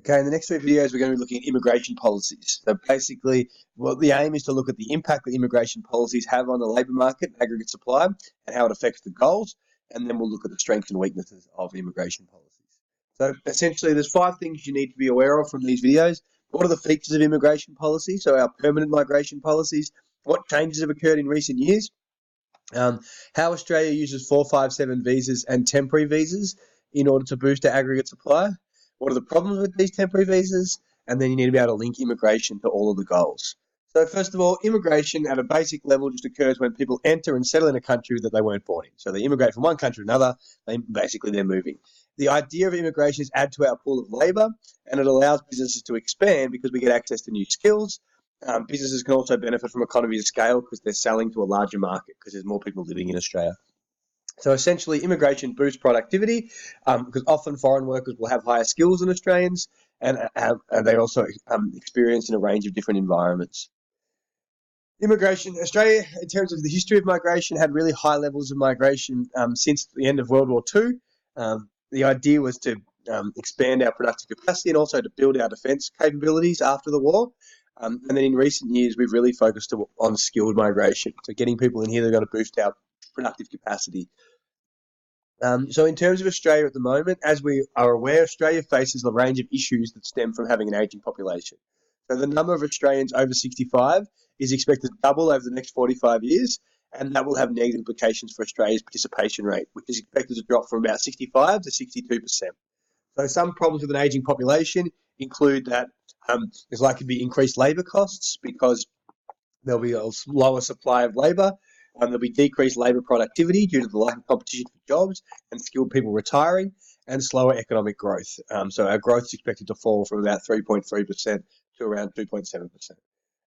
Okay, in the next three videos, we're going to be looking at immigration policies. So basically, the aim is to look at the impact that immigration policies have on the labour market, aggregate supply, and how it affects the goals. And then we'll look at the strengths and weaknesses of immigration policies. So essentially, there's 5 things you need to be aware of from these videos. What are the features of immigration policy? So our permanent migration policies. What changes have occurred in recent years? How Australia uses 457 visas and temporary visas in order to boost our aggregate supply. What are the problems with these temporary visas? And then you need to be able to link immigration to all of the goals. So first of all, immigration at a basic level just occurs when people enter and settle in a country that they weren't born in. So they immigrate from one country to another, they're moving. The idea of immigration is add to our pool of labour, and it allows businesses to expand because we get access to new skills. Businesses can also benefit from economies of scale because they're selling to a larger market because there's more people living in Australia. So essentially, immigration boosts productivity because often foreign workers will have higher skills than Australians, and they also experience in a range of different environments. Immigration, Australia, in terms of the history of migration, had really high levels of migration since the end of World War II. The idea was to expand our productive capacity and also to build our defence capabilities after the war. And then in recent years, we've really focused on skilled migration. So getting people in here that are going to boost our productive capacity. So in terms of Australia at the moment, as we are aware, Australia faces a range of issues that stem from having an ageing population. So the number of Australians over 65 is expected to double over the next 45 years, and that will have negative implications for Australia's participation rate, which is expected to drop from about 65 to 62%. So some problems with an ageing population include that there's likely to be increased labour costs because there'll be a lower supply of labour. There'll be decreased labour productivity due to the lack of competition for jobs and skilled people retiring, and slower economic growth. So our growth is expected to fall from about 3.3% to around 2.7%.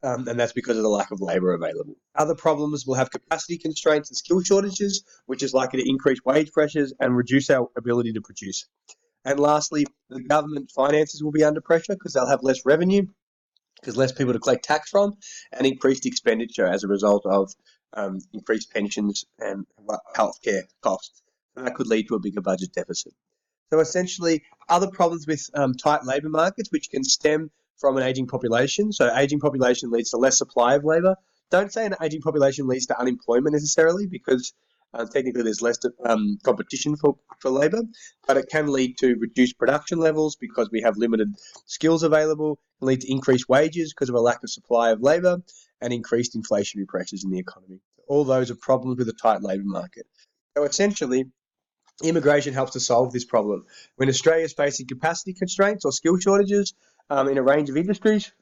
And that's because of the lack of labour available. Other problems will have capacity constraints and skill shortages, which is likely to increase wage pressures and reduce our ability to produce. And lastly, the government finances will be under pressure because they'll have less revenue, because less people to collect tax from, and increased expenditure as a result of increased pensions and healthcare costs. And that could lead to a bigger budget deficit. So essentially, other problems with tight labour markets, which can stem from an ageing population. So ageing population leads to less supply of labour. Don't say an ageing population leads to unemployment necessarily, because technically there's less competition for labour, but it can lead to reduced production levels because we have limited skills available. It can lead to increased wages because of a lack of supply of labour, and increased inflationary pressures in the economy. All those are problems with a tight labour market. So essentially, immigration helps to solve this problem. When Australia is facing capacity constraints or skill shortages in a range of industries,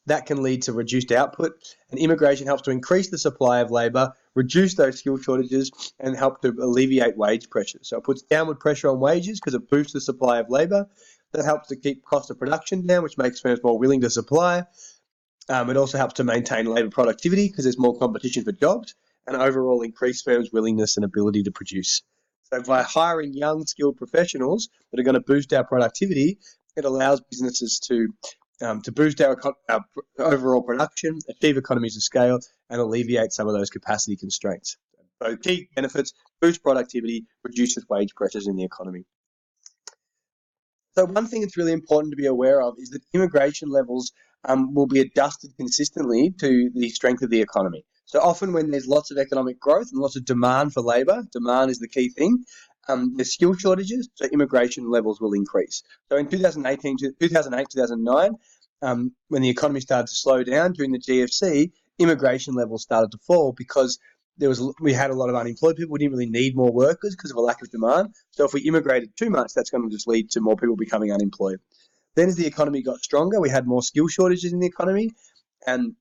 that can lead to reduced output, and immigration helps to increase the supply of labour, reduce those skill shortages, and help to alleviate wage pressure. So it puts downward pressure on wages because it boosts the supply of labour. That helps to keep cost of production down, which makes firms more willing to supply. It also helps to maintain labour productivity because there's more competition for jobs, and overall increase firms' willingness and ability to produce. So by hiring young, skilled professionals that are going to boost our productivity, it allows businesses to boost our overall production, achieve economies of scale, and alleviate some of those capacity constraints. So key benefits: boost productivity, reduces wage pressures in the economy. So one thing that's really important to be aware of is that immigration levels will be adjusted consistently to the strength of the economy. So often when there's lots of economic growth and lots of demand for labour, demand is the key thing, there's skill shortages, so immigration levels will increase. So in 2008, 2009, when the economy started to slow down during the GFC, immigration levels started to fall because we had a lot of unemployed people. We didn't really need more workers because of a lack of demand. So if we immigrated too much, that's going to just lead to more people becoming unemployed. Then as the economy got stronger, we had more skill shortages in the economy, and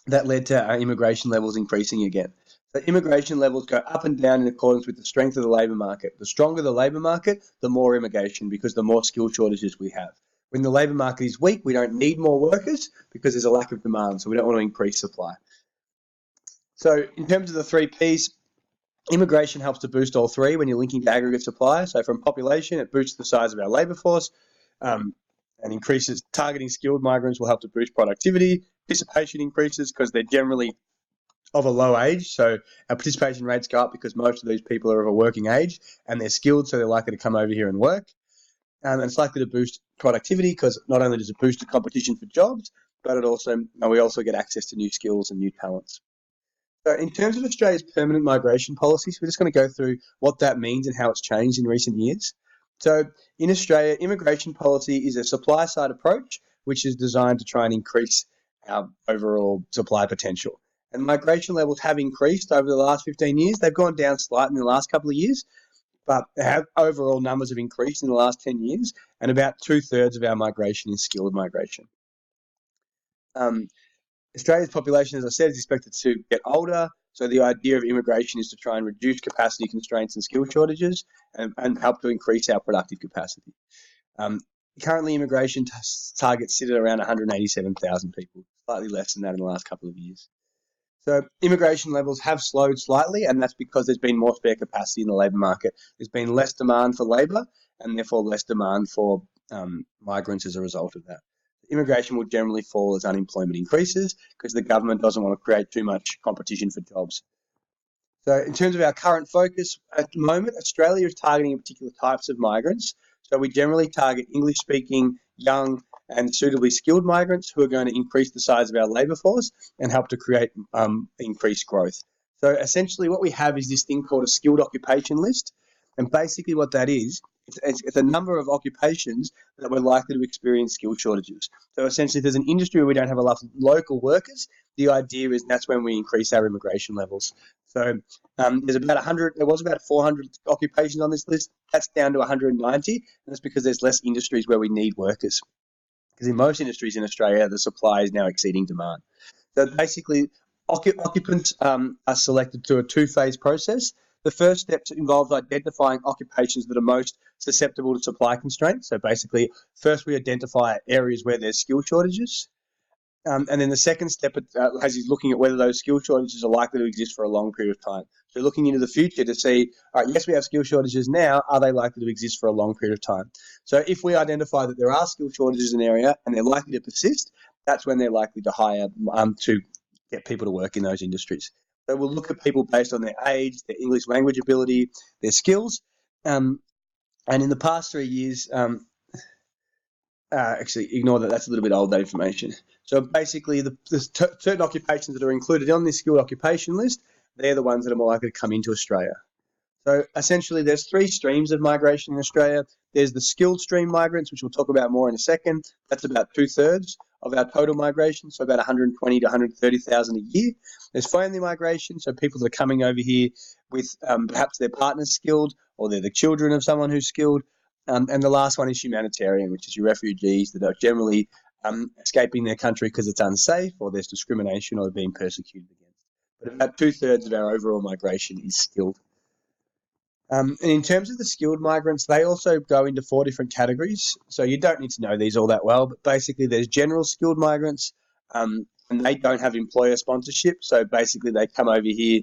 that led to our immigration levels increasing again. So immigration levels go up and down in accordance with the strength of the labour market. The stronger the labour market, the more immigration, because the more skill shortages we have. When the labour market is weak, we don't need more workers because there's a lack of demand, so we don't want to increase supply. So in terms of the 3 Ps, immigration helps to boost all 3 when you're linking to aggregate supply. So from population, it boosts the size of our labour force, and increases targeting skilled migrants will help to boost productivity. Participation increases because they're generally of a low age, so our participation rates go up because most of these people are of a working age and they're skilled, so they're likely to come over here and work. and it's likely to boost productivity because not only does it boost the competition for jobs, but we also get access to new skills and new talents. So in terms of Australia's permanent migration policies, we're just going to go through what that means and how it's changed in recent years. So in Australia, immigration policy is a supply-side approach, which is designed to try and increase our overall supply potential. And migration levels have increased over the last 15 years. They've gone down slightly in the last couple of years, but overall numbers have increased in the last 10 years, and about 2/3 of our migration is skilled migration. Australia's population, as I said, is expected to get older, so the idea of immigration is to try and reduce capacity constraints and skill shortages and help to increase our productive capacity. Um, Currently, immigration targets sit at around 187,000 people, slightly less than that in the last couple of years. So immigration levels have slowed slightly, and that's because there's been more spare capacity in the labour market. There's been less demand for labour, and therefore less demand for migrants as a result of that. Immigration will generally fall as unemployment increases because the government doesn't want to create too much competition for jobs. So in terms of our current focus at the moment, Australia is targeting particular types of migrants. So we generally target English-speaking, young and suitably skilled migrants who are going to increase the size of our labour force and help to create increased growth. So essentially what we have is this thing called a skilled occupation list. And basically what that is, it's a number of occupations that we're likely to experience skill shortages. So essentially if there's an industry where we don't have enough local workers, the idea is that's when we increase our immigration levels. So there was about 400 occupations on this list. That's down to 190, and that's because there's less industries where we need workers. Because in most industries in Australia, the supply is now exceeding demand. So basically, occupants are selected through a two-phase process. The first step involves identifying occupations that are most susceptible to supply constraints. So basically, first we identify areas where there's skill shortages. And then the second step is looking at whether those skill shortages are likely to exist for a long period of time. So looking into the future to see, all right, yes, we have skill shortages now. Are they likely to exist for a long period of time? So if we identify that there are skill shortages in an area and they're likely to persist, that's when they're likely to hire to get people to work in those industries. So we'll look at people based on their age, their English language ability, their skills. And in the past 3 years, actually, ignore that. That's a little bit old, that information. So basically, the certain occupations that are included on this skilled occupation list, they're the ones that are more likely to come into Australia. So essentially, there's three streams of migration in Australia. There's the skilled stream migrants, which we'll talk about more in a second. That's about 2/3 of our total migration, so about 120 to 130,000 a year. There's family migration, so people that are coming over here with perhaps their partner's skilled or they're the children of someone who's skilled. And the last one is humanitarian, which is your refugees that are generally escaping their country because it's unsafe or there's discrimination or they're being persecuted against. But about 2/3 of our overall migration is skilled. And in terms of the skilled migrants, they also go into 4 different categories. So you don't need to know these all that well, but basically there's general skilled migrants, and they don't have employer sponsorship. So basically they come over here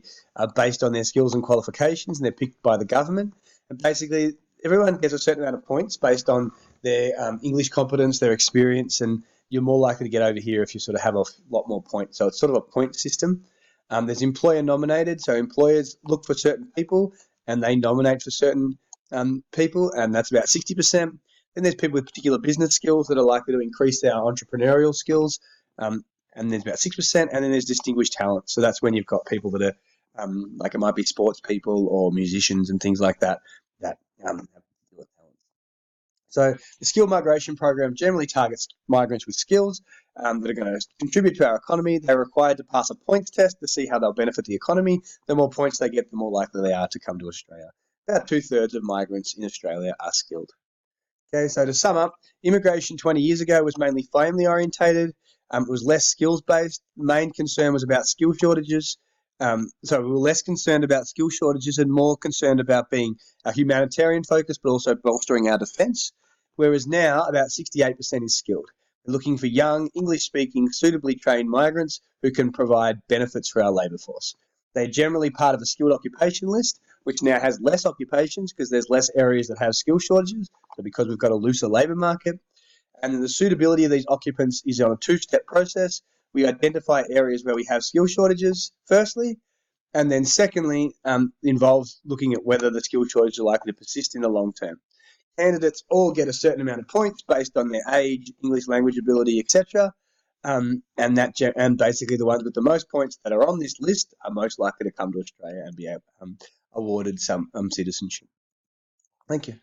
based on their skills and qualifications, and they're picked by the government. And basically everyone gets a certain amount of points based on their English competence, their experience, and you're more likely to get over here if you sort of have a lot more points. So it's sort of a point system. There's employer nominated, so employers look for certain people and they nominate for certain people, and that's about 60%. Then there's people with particular business skills that are likely to increase their entrepreneurial skills, and there's about 6%. And then there's distinguished talent, so that's when you've got people that are like it might be sports people or musicians and things like that that have particular talents. So the skilled migration program generally targets migrants with skills that are going to contribute to our economy. They're required to pass a points test to see how they'll benefit the economy. The more points they get, the more likely they are to come to Australia. About 2/3 of migrants in Australia are skilled. Okay, so to sum up, immigration 20 years ago was mainly family orientated. It was less skills based. The main concern was about skill shortages. So we were less concerned about skill shortages and more concerned about being a humanitarian focus, but also bolstering our defence. Whereas now, about 68% is skilled. We're looking for young, English-speaking, suitably trained migrants who can provide benefits for our labour force. They're generally part of a skilled occupation list, which now has less occupations because there's less areas that have skill shortages, so because we've got a looser labour market. And then the suitability of these occupants is on a two-step process. We identify areas where we have skill shortages, firstly, and then secondly, involves looking at whether the skill shortages are likely to persist in the long term. candidates all get a certain amount of points based on their age, English language ability, etc. And basically the ones with the most points that are on this list are most likely to come to Australia and be awarded some citizenship. Thank you.